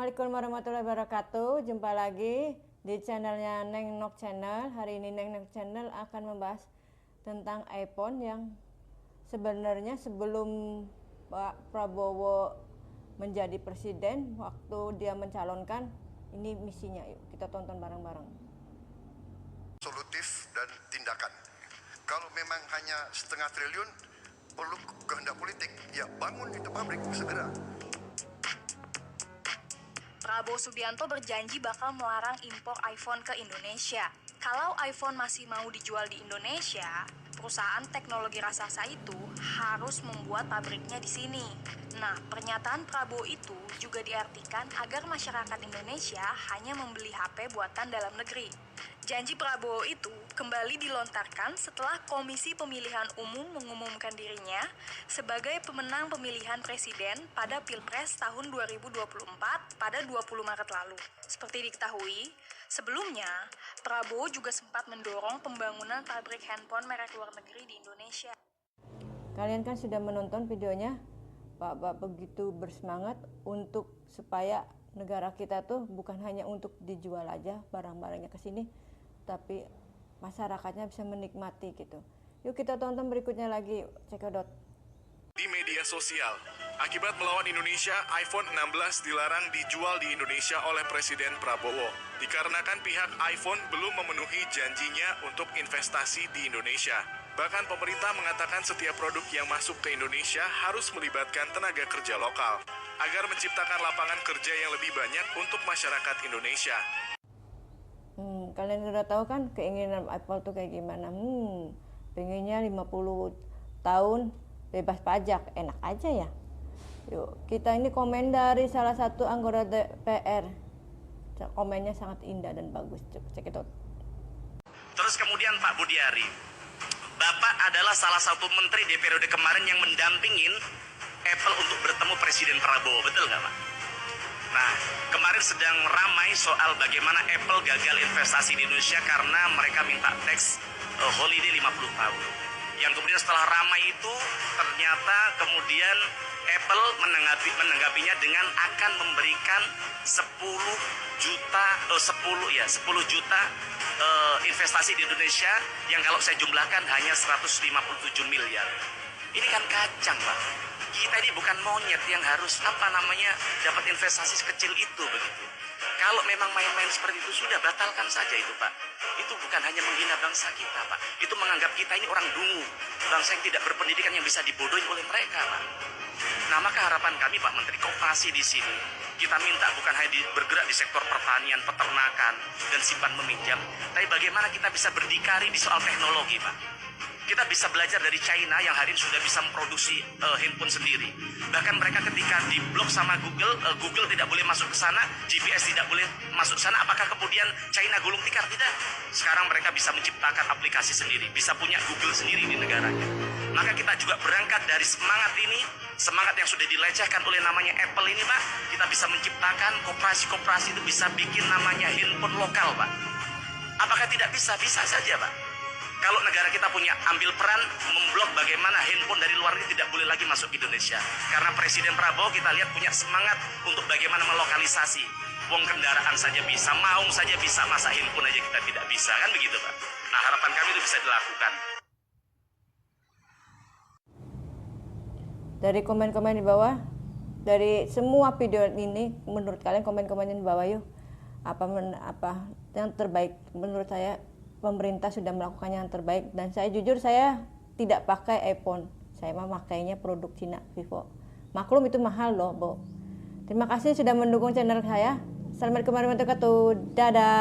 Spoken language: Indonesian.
Assalamualaikum warahmatullahi wabarakatuh. Jumpa lagi di channelnya Neng Nok Channel. Hari ini Neng Nok Channel akan membahas tentang iPhone yang sebenarnya sebelum Pak Prabowo menjadi presiden, waktu dia mencalonkan, ini misinya. Yuk kita tonton bareng-bareng. Solutif dan tindakan. Kalau memang hanya setengah triliun, perlu kehendak politik. Ya bangun itu pabrik segera. Prabowo Subianto berjanji bakal melarang impor iPhone ke Indonesia. Kalau iPhone masih mau dijual di Indonesia, perusahaan teknologi raksasa itu harus membuat pabriknya di sini. Nah, pernyataan Prabowo itu juga diartikan agar masyarakat Indonesia hanya membeli HP buatan dalam negeri. Janji Prabowo itu kembali dilontarkan setelah Komisi Pemilihan Umum mengumumkan dirinya sebagai pemenang pemilihan presiden pada Pilpres tahun 2024 pada 20 Maret lalu. Seperti diketahui, sebelumnya Prabowo juga sempat mendorong pembangunan pabrik handphone merek luar negeri di Indonesia. Kalian kan sudah menonton videonya, Pak begitu bersemangat untuk supaya negara kita tuh bukan hanya untuk dijual aja barang-barangnya ke sini, tapi masyarakatnya bisa menikmati gitu. Yuk kita tonton berikutnya lagi, cekidot. Di media sosial, akibat melawan Indonesia, iPhone 16 dilarang dijual di Indonesia oleh Presiden Prabowo. Dikarenakan pihak iPhone belum memenuhi janjinya untuk investasi di Indonesia. Bahkan pemerintah mengatakan setiap produk yang masuk ke Indonesia harus melibatkan tenaga kerja lokal, agar menciptakan lapangan kerja yang lebih banyak untuk masyarakat Indonesia. Kalian udah tahu kan keinginan Apple tuh kayak gimana? Pengennya 50 tahun bebas pajak, enak aja ya. Yuk, kita ini komen dari salah satu anggota DPR. Komennya sangat indah dan bagus. Cek itu. Terus kemudian Pak Budiari, Bapak adalah salah satu menteri di periode kemarin yang mendampingin Apple untuk bertemu Presiden Prabowo, betul nggak Pak? Nah, kemarin sedang ramai soal bagaimana Apple gagal investasi di Indonesia karena mereka minta tax holiday 50 tahun. Yang kemudian setelah ramai itu, ternyata kemudian Apple menanggapinya dengan akan memberikan 10 juta investasi di Indonesia yang kalau saya jumlahkan hanya 157 miliar. Ini kan kacang, Pak. Kita ini bukan monyet yang harus dapat investasi sekecil itu begitu. Kalau memang main-main seperti itu sudah batalkan saja itu, Pak. Itu bukan hanya menghina bangsa kita, Pak. Itu menganggap kita ini orang dungu, bangsa yang tidak berpendidikan yang bisa dibodohi oleh mereka, Pak. Nah, maka harapan kami Pak Menteri Koperasi di sini, kita minta bukan hanya bergerak di sektor pertanian, peternakan, dan simpan meminjam, tapi bagaimana kita bisa berdikari di soal teknologi, Pak. Kita bisa belajar dari China yang hari ini sudah bisa memproduksi handphone sendiri. Bahkan mereka ketika diblok sama Google, Google tidak boleh masuk ke sana, GPS tidak boleh masuk ke sana. Apakah kemudian China gulung tikar? Tidak. Sekarang mereka bisa menciptakan aplikasi sendiri, bisa punya Google sendiri di negaranya. Maka kita juga berangkat dari semangat ini, semangat yang sudah dilecehkan oleh namanya Apple ini, Pak. Kita bisa menciptakan koperasi-koperasi itu bisa bikin namanya handphone lokal, Pak. Apakah tidak bisa? Bisa saja, Pak. Kalau negara kita punya ambil peran memblok bagaimana handphone dari luar negeri tidak boleh lagi masuk ke Indonesia. Karena Presiden Prabowo kita lihat punya semangat untuk bagaimana melokalisasi. Wong kendaraan saja bisa, maung saja bisa, masa handphone aja kita tidak bisa. Kan begitu, Pak. Nah, harapan kami itu bisa dilakukan. Dari komen-komen di bawah, dari semua video ini, menurut kalian komen-komen di bawah yuk. Apa yang terbaik menurut saya? Pemerintah sudah melakukannya yang terbaik, dan saya jujur saya tidak pakai iPhone, saya mah makainya produk Cina, Vivo. Maklum itu mahal loh, Bo. Terima kasih sudah mendukung channel saya. Assalamualaikum warahmatullahi wabarakatuh. Dadah.